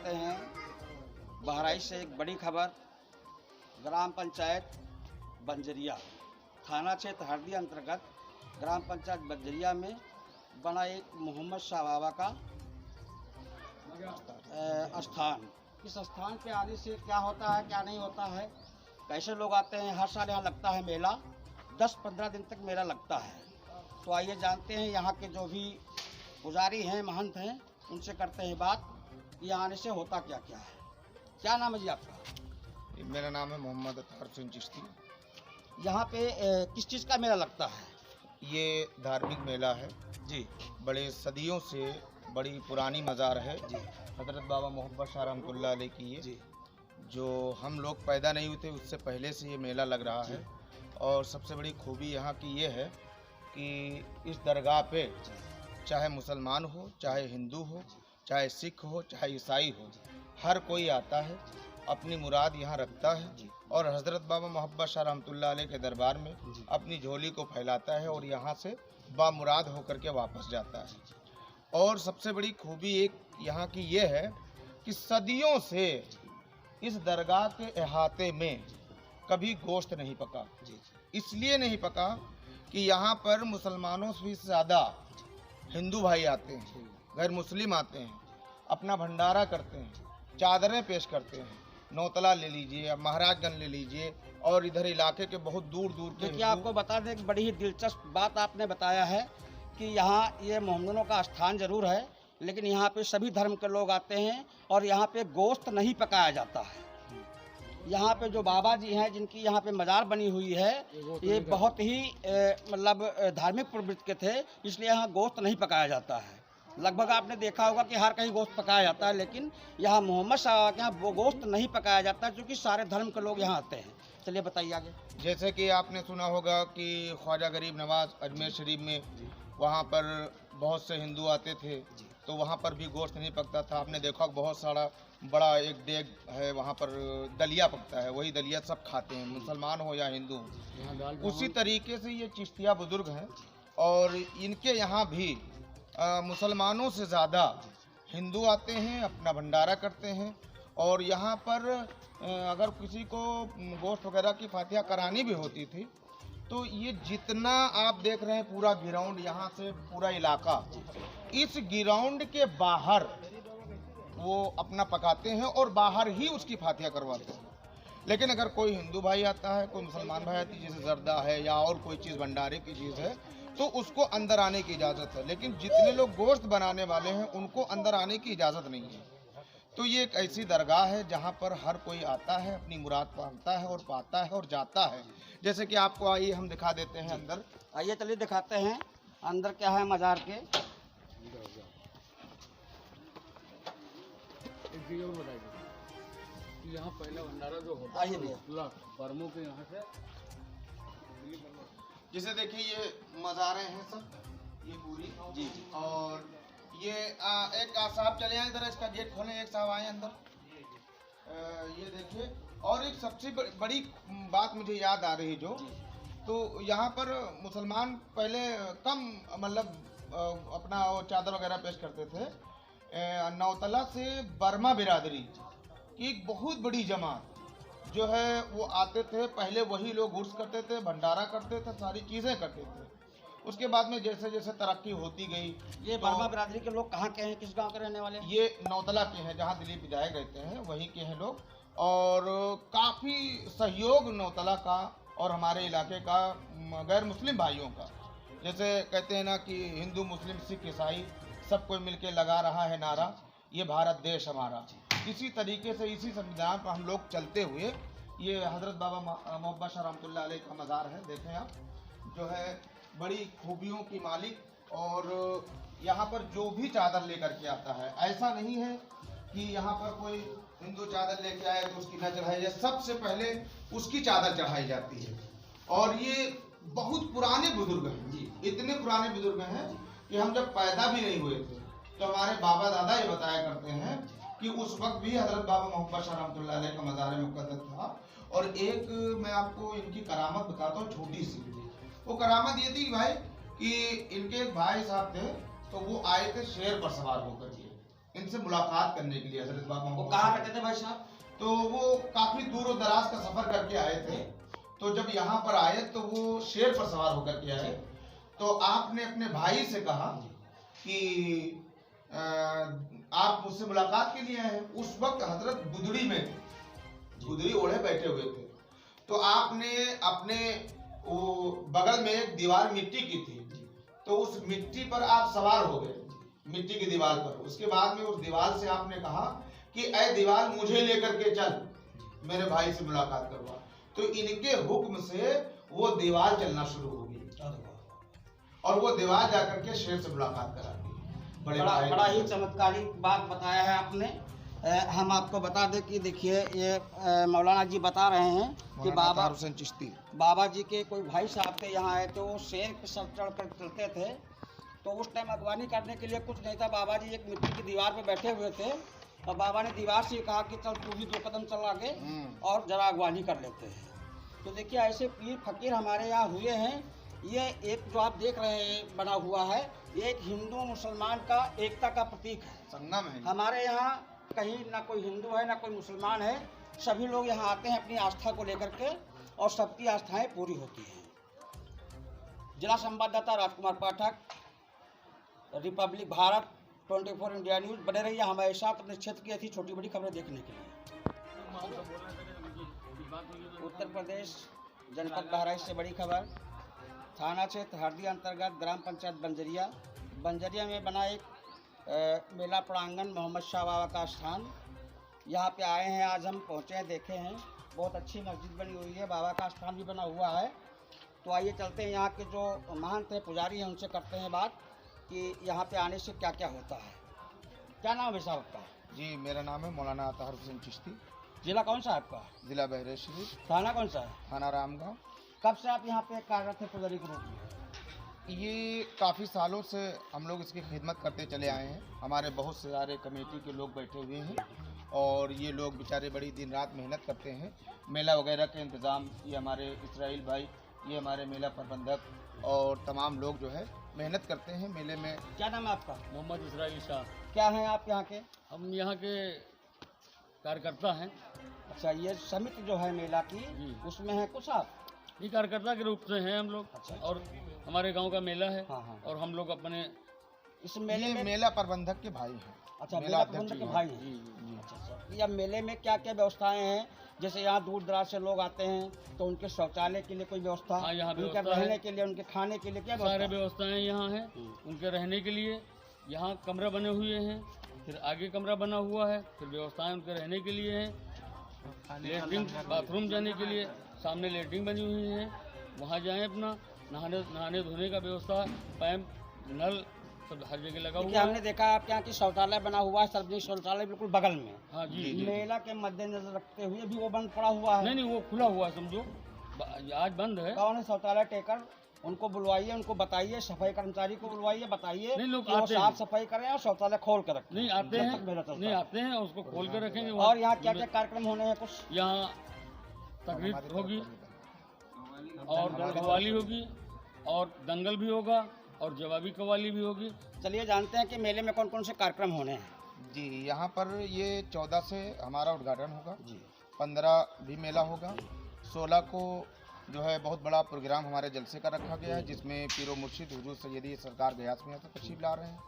आते हैं बहराइच से एक बड़ी खबर। ग्राम पंचायत बंजरिया, थाना क्षेत्र हरदी अंतर्गत ग्राम पंचायत बंजरिया में बना एक मोहम्मद शाह बाबा का स्थान। इस स्थान पे आने से क्या होता है, क्या नहीं होता है, कैसे लोग आते हैं। हर साल यहाँ लगता है मेला, 10-15 दिन तक मेला लगता है। तो आइए जानते हैं यहाँ के जो भी पुजारी हैं, महंत हैं, उनसे करते हैं बात कि यहाँ आने से होता क्या क्या है। क्या नाम है जी आपका? मेरा नाम है मोहम्मद अतार हुसैन चिश्ती। यहाँ पे किस चीज़ का मेला लगता है? ये धार्मिक मेला है जी। बड़े सदियों से बड़ी पुरानी मज़ार है जी। हज़रत बाबा मोहब्बत शाह रहमतुल्लाह अलैह की ये जी। जो हम लोग पैदा नहीं हुए थे उससे पहले से ये मेला लग रहा है। और सबसे बड़ी खूबी यहाँ की ये है कि इस दरगाह पे चाहे मुसलमान हो, चाहे हिंदू हो, चाहे सिख हो, चाहे ईसाई हो, हर कोई आता है, अपनी मुराद यहाँ रखता है और हज़रत बाबा मोहब्बत शाह रहमतुल्लाह अलैह के दरबार में अपनी झोली को फैलाता है और यहाँ से बामुराद होकर के वापस जाता है। और सबसे बड़ी खूबी एक यहाँ की ये है कि सदियों से इस दरगाह के अहाते में कभी गोश्त नहीं पका। इसलिए नहीं पका कि यहाँ पर मुसलमानों से ज़्यादा हिंदू भाई आते हैं, गैर मुस्लिम आते हैं, अपना भंडारा करते हैं, चादरें पेश करते हैं। नौतला ले लीजिए, महाराजगंज ले लीजिए और इधर इलाके के बहुत दूर दूर के। देखिए, आपको बता दें कि बड़ी ही दिलचस्प बात आपने बताया है कि यहाँ ये मोहम्मदों का स्थान जरूर है, लेकिन यहाँ पे सभी धर्म के लोग आते हैं और यहाँ पे गोश्त नहीं पकाया जाता है। यहाँ पे जो बाबा जी हैं, जिनकी यहाँ पे मज़ार बनी हुई है, ये बहुत ही मतलब धार्मिक प्रवृत्ति के थे, इसलिए यहाँ गोश्त नहीं पकाया जाता है। लगभग आपने देखा होगा कि हर कहीं गोश्त पकाया जाता है, लेकिन यहाँ मोहम्मद शाह के यहाँ वो गोश्त नहीं पकाया जाता, क्योंकि सारे धर्म के लोग यहाँ आते हैं। चलिए बताइए आगे। जैसे कि आपने सुना होगा कि ख्वाजा गरीब नवाज अजमेर शरीफ में वहाँ पर बहुत से हिंदू आते थे, तो वहाँ पर भी गोश्त नहीं पकता था। आपने देखा बहुत सारा बड़ा एक देग है, वहाँ पर दलिया पकता है, वही दलिया सब खाते हैं, मुसलमान हो या हिंदू हो। उसी तरीके से ये चिश्तिया बुजुर्ग हैं और इनके यहाँ भी मुसलमानों से ज़्यादा हिंदू आते हैं, अपना भंडारा करते हैं। और यहाँ पर अगर किसी को गोश्त वगैरह की फातिहा करानी भी होती थी, तो ये जितना आप देख रहे हैं पूरा ग्राउंड, यहाँ से पूरा इलाका, इस ग्राउंड के बाहर वो अपना पकाते हैं और बाहर ही उसकी फातिहा करवाते हैं। लेकिन अगर कोई हिंदू भाई आता है, कोई मुसलमान भाई आती है, जैसे जर्दा है या और कोई चीज़ भंडारे की चीज़ है, तो उसको अंदर आने की इजाज़त है। लेकिन जितने लोग गोश्त बनाने वाले हैं उनको अंदर आने की इजाज़त नहीं है। तो ये एक ऐसी दरगाह है जहाँ पर हर कोई आता है, अपनी मुराद पाता है और पाता है और जाता है। जैसे कि आपको आइए हम दिखा देते हैं अंदर। आइए चलिए दिखाते हैं अंदर क्या है मज़ार के। यहाँ पहला भंडारा जो होता आइए भैया, बर्मों के यहाँ से। जैसे देखिए ये मज़ारें हैं सब, ये पूरी जी। और ये एक साहब चले आए इधर, इसका गेट खोलें, एक साहब आए अंदर। ये देखिए, और एक सबसे बड़ी बात मुझे याद आ रही जो, तो यहाँ पर मुसलमान पहले कम मतलब अपना वो चादर वगैरह पेश करते थे। नौतला से बर्मा बिरादरी की एक बहुत बड़ी जमात जो है वो आते थे। पहले वही लोग उर्स करते थे, भंडारा करते थे, सारी चीज़ें करते थे। उसके बाद में जैसे जैसे तरक्की होती गई। ये बर्मा बिरादरी के लोग कहाँ के हैं, किस गांव के रहने वाले हैं? ये नौतला के हैं, जहाँ दिलीप विधायक रहते हैं वहीं के हैं लोग। और काफ़ी सहयोग नौतला का और हमारे इलाके का गैर मुस्लिम भाइयों का। जैसे कहते हैं ना कि हिंदू मुस्लिम सिख ईसाई सब कोई मिलके लगा रहा है नारा, ये भारत देश हमारा। इसी तरीके से इसी संविधान पर हम लोग चलते हुए ये हज़रत बाबा मोहब्बत शाह रहमतुल्लाह अलैह का मज़ार है। देखें आप, जो है बड़ी खूबियों की मालिक। और यहाँ पर जो भी चादर लेकर के आता है, ऐसा नहीं है कि यहाँ पर कोई हिंदू चादर लेके आए तो उसकी न चढ़ाई जाए, सबसे पहले उसकी चादर चढ़ाई जाती है। और ये बहुत पुराने बुजुर्ग हैं जी, इतने पुराने बुजुर्ग हैं कि हम जब पैदा भी नहीं हुए थे तो हमारे बाबा दादा ये बताया करते हैं कि उस वक्त भी हज़रत बाबा मोहब्बत शाह रहमतुल्लाह अलैह का मज़ार मुक़द्दस था। और एक मैं आपको इनकी करामत बताता हूँ, छोटी सी। वो करामत ये थी भाई कि इनके एक भाई साहब थे, तो वो आए थे शेर पर सवार होकर के। इनसे मुलाकात करने के लिए हजरत बाबा वो मोहम्मद कहाँ रहते थे भाई साहब? तो वो काफी दूर और दराज का सफर करके आए थे। तो जब यहाँ पर आए तो वो शेर पर सवार होकर के आए। तो आपने अपने भाई से कहा कि आप मुझसे मुलाकात के लिए आए हैं। उस वक्त हजरत गुदड़ी में थे, गुदड़ी ओढ़े बैठे हुए थे। तो आपने अपने वो बगल में एक दीवार मिट्टी की थी, तो उस मिट्टी पर आप सवार हो गए, मिट्टी की दीवार पर। उसके बाद में उस दीवार से आपने कहा कि ऐ दीवार मुझे लेकर के चल, मेरे भाई से मुलाकात करवा। तो इनके हुक्म से वो दीवार चलना शुरू हो गई और वो दीवार जाकर के शेर से मुलाकात करा दी। बड़ा ही चमत्कारिक बात बताया है आपने। हम आपको बता दें कि देखिए ये मौलाना जी बता रहे हैं कि बाबा हुसैन चिश्ती, बाबा जी के कोई भाई साहब थे यहाँ आए, तो वो शेर पे सर चढ़ कर चलते थे। तो उस टाइम अगवानी करने के लिए कुछ नहीं था, बाबा जी एक मिट्टी की दीवार पे बैठे हुए थे और बाबा ने दीवार से कहा कि चल तू भी 2 कदम चल आगे और जरा अगवानी कर लेते हैं। तो देखिए ऐसे पीर फकीर हमारे यहाँ हुए हैं। ये एक जो आप देख रहे हैं बना हुआ है, ये एक हिंदू मुसलमान का एकता का प्रतीक है, संगम है। हमारे यहाँ कहीं ना कोई हिंदू है ना कोई मुसलमान है, सभी लोग यहाँ आते हैं अपनी आस्था को लेकर के और सबकी आस्थाएं पूरी होती हैं। जिला संवाददाता राजकुमार पाठक, रिपब्लिक भारत 24 इंडिया न्यूज़। बने रहिए हमारे साथ अपने क्षेत्र की ऐसी छोटी बड़ी खबरें देखने के लिए। उत्तर प्रदेश जनपद बहराइच से बड़ी खबर। थाना क्षेत्र हरदी अंतर्गत ग्राम पंचायत बंजरिया में बना एक मेला प्रांगण मोहम्मद शाह बाबा का स्थान। यहाँ पे आए हैं, आज हम पहुँचे हैं, देखे हैं, बहुत अच्छी मस्जिद बनी हुई है, बाबा का स्थान भी बना हुआ है। तो आइए चलते हैं, यहाँ के जो महंत हैं, पुजारी हैं, उनसे करते हैं बात कि यहाँ पे आने से क्या क्या होता है। क्या नाम है साहब आपका? जी, मेरा नाम है मौलाना अतहर हुसैन चिश्ती। जिला कौन सा है आपका? जिला बहराइच शरीफ, थाना कौन सा है? थाना रामगांव। कब से आप यहाँ पे कार्यरत हैं पुजारी के रूप में? ये काफ़ी सालों से हम लोग इसकी खिदमत करते चले आए हैं। हमारे बहुत से सारे कमेटी के लोग बैठे हुए हैं और ये लोग बेचारे बड़ी दिन रात मेहनत करते हैं। मेला वगैरह के इंतज़ाम ये हमारे इसराइल भाई, ये हमारे मेला प्रबंधक और तमाम लोग जो है मेहनत करते हैं मेले में। क्या नाम है आपका? मोहम्मद इसराइल शाह। क्या हैं आप यहाँ के? हम यहाँ के कार्यकर्ता हैं। अच्छा, ये समिति जो है मेला की, जी। उसमें है कुछ आप? ये कार्यकर्ता के रूप से हैं हम लोग। अच्छा। और हमारे गांव का मेला है। हाँ, हाँ। और हम लोग अपने इस मेले ये में मेला प्रबंधक के भाई हैं। अच्छा, मेला मेला अध्यक्ष प्रबंधक के जी भाई हैं। हैं। अच्छा अच्छा। ये अब मेले में क्या क्या व्यवस्थाएं हैं? जैसे यहाँ दूर दराज से लोग आते हैं तो उनके शौचालय के लिए कोई व्यवस्था? हाँ, यहाँ उनके व्यवस्था है। रहने के लिए, उनके खाने के लिए क्या सारे व्यवस्था? व्यवस्थाएं यहाँ हैं उनके रहने के लिए। यहाँ कमरा बने हुए हैं, फिर आगे कमरा बना हुआ है, फिर व्यवस्थाएं उनके रहने के लिए हैं। लेटरिन बाथरूम जाने के लिए सामने लेटरिन बनी हुई है, वहाँ जाएं अपना नहाने धोने का व्यवस्था, पैप नल सब हर जगह लगा देखिए, हुआ है। हमने देखा आपके यहाँ की शौचालय बना हुआ है, सार्वजनिक शौचालय बिल्कुल बगल में। हाँ जी। मेला के मद्देनजर रखते हुए भी वो बंद पड़ा हुआ है? नहीं वो खुला हुआ है, समझो आज बंद है। कौन है शौचालय टेकर? उनको बुलवाइए, उनको बताइए, सफाई कर्मचारी को बुलवाइए, बताइए नहीं, लोग कि वो आते हैं। साफ सफाई करें और शौचालय खोल कर रखें। नहीं आते जब हैं, तक मेला चलता नहीं है। आते हैं, उसको खोल कर रखेंगे। और यहाँ क्या क्या कार्यक्रम होने हैं कुछ? यहाँ तकरीब होगी और कव्वाली होगी और दंगल भी होगा और जवाबी कव्वाली भी होगी। चलिए जानते हैं कि मेले में कौन कौन से कार्यक्रम होने हैं। जी, यहाँ पर ये 14 से हमारा उद्घाटन होगा जी। 15 भी मेला होगा। 16 को जो है बहुत बड़ा प्रोग्राम हमारे जलसे का रखा गया है, जिसमें पीरो मुर्शिद हुजूर सैयदी सरकार गयास में से तशरीफ ला रहे हैं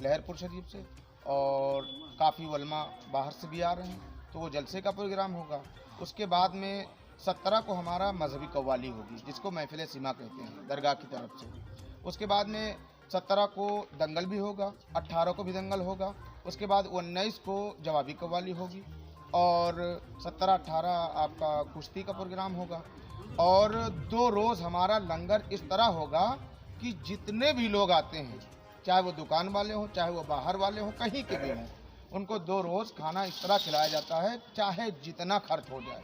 लहरपुर शरीफ से, और काफ़ी वलमा बाहर से भी आ रहे हैं, तो वो जलसे का प्रोग्राम होगा। उसके बाद में 17 को हमारा मजहबी कव्वाली होगी, जिसको महफिल सीमा कहते हैं दरगाह की तरफ से। उसके बाद में 17 को दंगल भी होगा, 18 को भी दंगल होगा। उसके बाद 19 को जवाबी कव्वाली होगी और 17-18 आपका कुश्ती का प्रोग्राम होगा। और 2 रोज़ हमारा लंगर इस तरह होगा कि जितने भी लोग आते हैं, चाहे वो दुकान वाले हों, चाहे वो बाहर वाले हों, कहीं के भी हों, उनको 2 रोज़ खाना इस तरह खिलाया जाता है चाहे जितना खर्च हो जाए।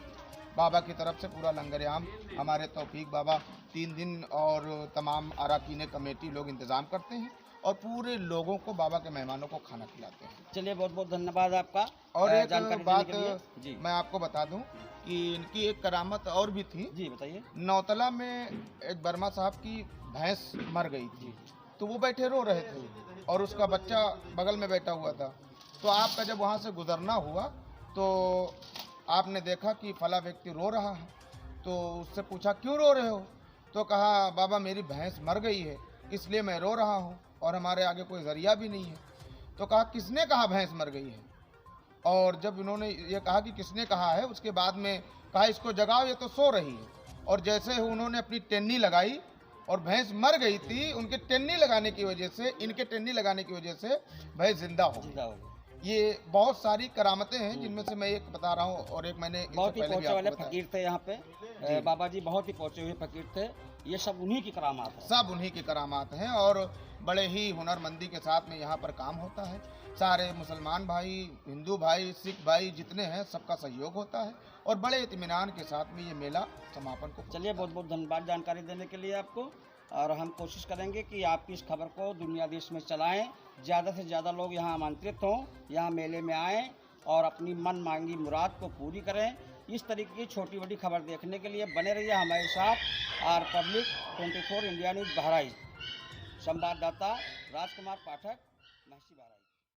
बाबा की तरफ से पूरा लंगर आम हमारे तौफीक बाबा 3 दिन और तमाम अराकीन कमेटी लोग इंतज़ाम करते हैं और पूरे लोगों को, बाबा के मेहमानों को खाना खिलाते हैं। चलिए, बहुत बहुत धन्यवाद आपका। और एक जानकारी बात देने के लिए। जी मैं आपको बता दूं कि इनकी एक करामत और भी थी। जी बताइए। नौतला में एक बर्मा साहब की भैंस मर गई थी, तो वो बैठे रो रहे थे और उसका बच्चा बगल में बैठा हुआ था। तो आपका जब वहाँ से गुजरना हुआ तो आपने देखा कि फला व्यक्ति रो रहा है, तो उससे पूछा क्यों रो रहे हो? तो कहा बाबा मेरी भैंस मर गई है इसलिए मैं रो रहा हूँ और हमारे आगे कोई जरिया भी नहीं है। तो कहा किसने कहा भैंस मर गई है? और जब इन्होंने ये कहा कि किसने कहा है, उसके बाद में कहा इसको जगाओ ये तो सो रही है। और जैसे उन्होंने अपनी टेन्नी लगाई और भैंस मर गई थी, उनके टेन्नी लगाने की वजह से, इनके टेन्नी लगाने की वजह से भैंस जिंदा हो गई। जिंदा हो गए। ये बहुत सारी करामतें हैं जिनमें से मैं एक बता रहा हूँ और एक मैंने इससे बहुत ही पहले भी पहुंचे वाले आपको बताया। फकीर थे यहाँ पे बाबा जी, बहुत ही पहुंचे हुए फकीर थे। ये सब उन्हीं की करामात है। सब उन्हीं की करामात हैं और बड़े ही हुनरमंदी के साथ में यहाँ पर काम होता है। सारे मुसलमान भाई, हिंदू भाई, सिख भाई जितने हैं सबका सहयोग होता है और बड़े इत्मीनान के साथ में ये मेला समापन को। चलिए, बहुत बहुत धन्यवाद जानकारी देने के लिए आपको। और हम कोशिश करेंगे कि आपकी इस खबर को दुनिया देश में चलाएं, ज़्यादा से ज़्यादा लोग यहाँ आमंत्रित हों, यहाँ मेले में आएँ और अपनी मन मांगी मुराद को पूरी करें। इस तरीके की छोटी बड़ी खबर देखने के लिए बने रहिए हमारे साथ। R public 24 India news Bahraich. संवाददाता राजकुमार पाठक, महसी बहराइच।